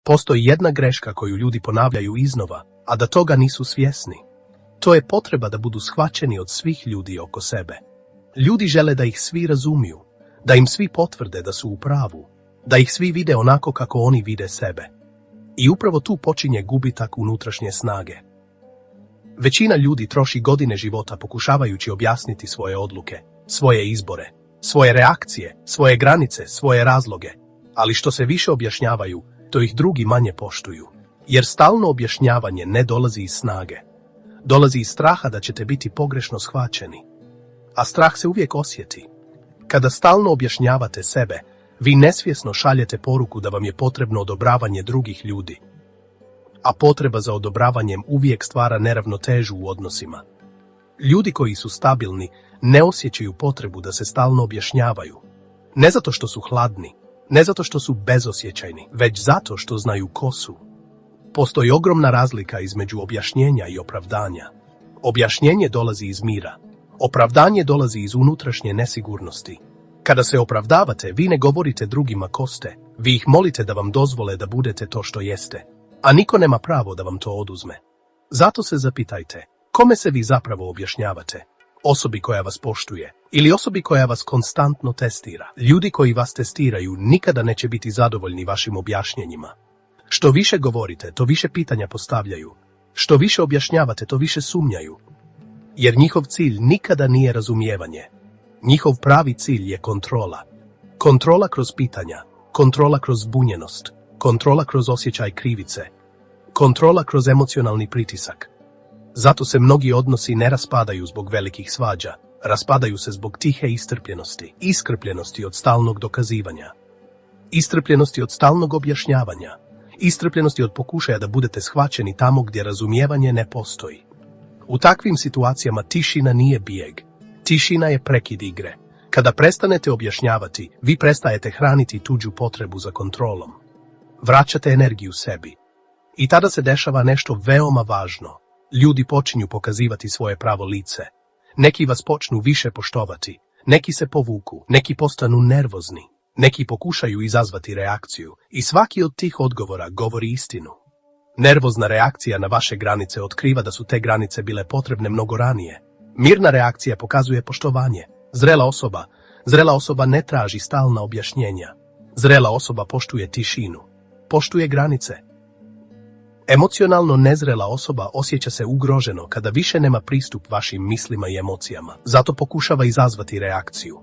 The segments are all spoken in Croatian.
Postoji jedna greška koju ljudi ponavljaju iznova, a da toga nisu svjesni. To je potreba da budu shvaćeni od svih ljudi oko sebe. Ljudi žele da ih svi razumiju, da im svi potvrde da su u pravu, da ih svi vide onako kako oni vide sebe. I upravo tu počinje gubitak unutrašnje snage. Većina ljudi troši godine života pokušavajući objasniti svoje odluke, svoje izbore, svoje reakcije, svoje granice, svoje razloge, ali što se više objašnjavaju, to ih drugi manje poštuju. Jer stalno objašnjavanje ne dolazi iz snage. Dolazi iz straha da ćete biti pogrešno shvaćeni. A strah se uvijek osjeti. Kada stalno objašnjavate sebe, vi nesvjesno šaljete poruku da vam je potrebno odobravanje drugih ljudi. A potreba za odobravanjem uvijek stvara neravnotežu u odnosima. Ljudi koji su stabilni ne osjećaju potrebu da se stalno objašnjavaju. Ne zato što su hladni, ne zato što su bezosjećajni, već zato što znaju ko su. Postoji ogromna razlika između objašnjenja i opravdanja. Objašnjenje dolazi iz mira. Opravdanje dolazi iz unutrašnje nesigurnosti. Kada se opravdavate, vi ne govorite drugima ko ste, vi ih molite da vam dozvole da budete to što jeste, a niko nema pravo da vam to oduzme. Zato se zapitajte, kome se vi zapravo objašnjavate? Osobi koja vas poštuje ili osobi koja vas konstantno testira? Ljudi koji vas testiraju nikada neće biti zadovoljni vašim objašnjenjima. Što više govorite, to više pitanja postavljaju. Što više objašnjavate, to više sumnjaju. Jer njihov cilj nikada nije razumijevanje. Njihov pravi cilj je kontrola. Kontrola kroz pitanja, kontrola kroz zbunjenost, kontrola kroz osjećaj krivice, kontrola kroz emocionalni pritisak. Zato se mnogi odnosi ne raspadaju zbog velikih svađa, raspadaju se zbog tihe iskrpljenosti od stalnog dokazivanja, iscrpljenosti od stalnog objašnjavanja, iscrpljenosti od pokušaja da budete shvaćeni tamo gdje razumijevanje ne postoji. U takvim situacijama tišina nije bijeg. Tišina je prekid igre. Kada prestanete objašnjavati, vi prestajete hraniti tuđu potrebu za kontrolom. Vraćate energiju sebi. I tada se dešava nešto veoma važno. Ljudi počinju pokazivati svoje pravo lice. Neki vas počnu više poštovati, neki se povuku, neki postanu nervozni, neki pokušaju izazvati reakciju i svaki od tih odgovora govori istinu. Nervozna reakcija na vaše granice otkriva da su te granice bile potrebne mnogo ranije. Mirna reakcija pokazuje poštovanje. Zrela osoba ne traži stalna objašnjenja. Zrela osoba poštuje tišinu, poštuje granice. Emocionalno nezrela osoba osjeća se ugroženo kada više nema pristup vašim mislima i emocijama. Zato pokušava izazvati reakciju.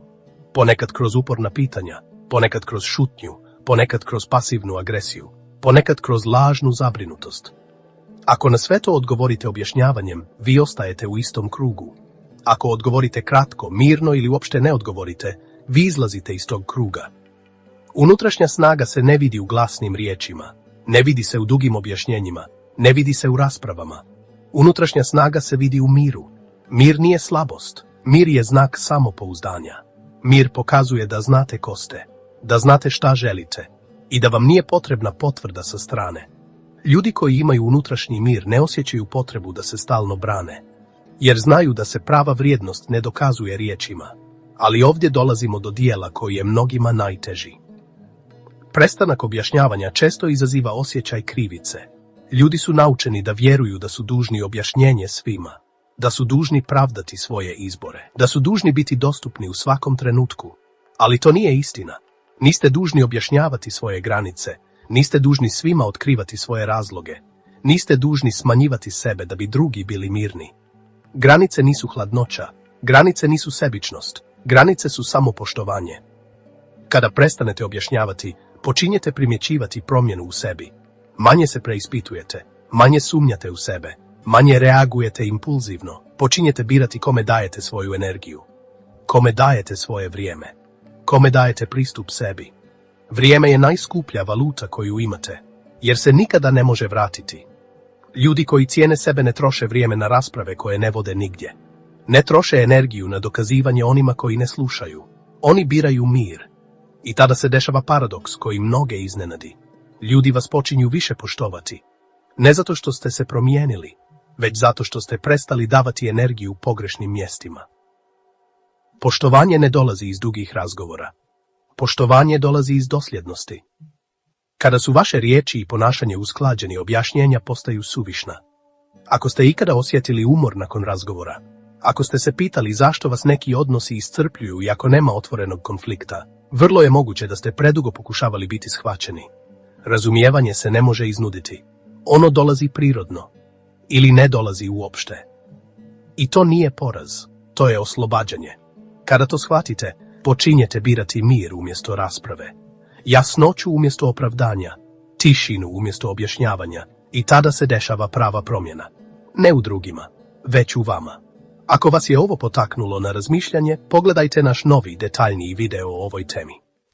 Ponekad kroz uporna pitanja, ponekad kroz šutnju, ponekad kroz pasivnu agresiju, ponekad kroz lažnu zabrinutost. Ako na sve to odgovorite objašnjavanjem, vi ostajete u istom krugu. Ako odgovorite kratko, mirno ili uopšte ne odgovorite, vi izlazite iz tog kruga. Unutrašnja snaga se ne vidi u glasnim riječima, ne vidi se u dugim objašnjenjima, ne vidi se u raspravama. Unutrašnja snaga se vidi u miru. Mir nije slabost, mir je znak samopouzdanja. Mir pokazuje da znate ko ste, da znate šta želite i da vam nije potrebna potvrda sa strane. Ljudi koji imaju unutrašnji mir ne osjećaju potrebu da se stalno brane, jer znaju da se prava vrijednost ne dokazuje riječima. Ali ovdje dolazimo do dijela koji je mnogima najteži. Prestanak objašnjavanja često izaziva osjećaj krivice. Ljudi su naučeni da vjeruju da su dužni objašnjenje svima, da su dužni pravdati svoje izbore, da su dužni biti dostupni u svakom trenutku. Ali to nije istina. Niste dužni objašnjavati svoje granice, niste dužni svima otkrivati svoje razloge, niste dužni smanjivati sebe da bi drugi bili mirni. Granice nisu hladnoća, granice nisu sebičnost, granice su samopoštovanje. Kada prestanete objašnjavati, počinjete primjećivati promjenu u sebi. Manje se preispitujete, manje sumnjate u sebe, manje reagujete impulzivno, počinjete birati kome dajete svoju energiju, kome dajete svoje vrijeme, kome dajete pristup sebi. Vrijeme je najskuplja valuta koju imate, jer se nikada ne može vratiti. Ljudi koji cijene sebe ne troše vrijeme na rasprave koje ne vode nigdje. Ne troše energiju na dokazivanje onima koji ne slušaju. Oni biraju mir. I tada se dešava paradoks koji mnoge iznenadi. Ljudi vas počinju više poštovati. Ne zato što ste se promijenili, već zato što ste prestali davati energiju pogrešnim mjestima. Poštovanje ne dolazi iz dugih razgovora. Poštovanje dolazi iz dosljednosti. Kada su vaše riječi i ponašanje usklađeni, objašnjenja postaju suvišna. Ako ste ikada osjetili umor nakon razgovora, ako ste se pitali zašto vas neki odnosi iscrpljuju i ako nema otvorenog konflikta, vrlo je moguće da ste predugo pokušavali biti shvaćeni. Razumijevanje se ne može iznuditi. Ono dolazi prirodno. Ili ne dolazi uopšte. I to nije poraz. To je oslobađanje. Kada to shvatite, počinjete birati mir umjesto rasprave. Jasnoću umjesto opravdanja. Tišinu umjesto objašnjavanja. I tada se dešava prava promjena. Ne u drugima, već u vama. Ako vas je ovo potaknulo na razmišljanje, pogledajte naš novi detaljniji video o ovoj temi.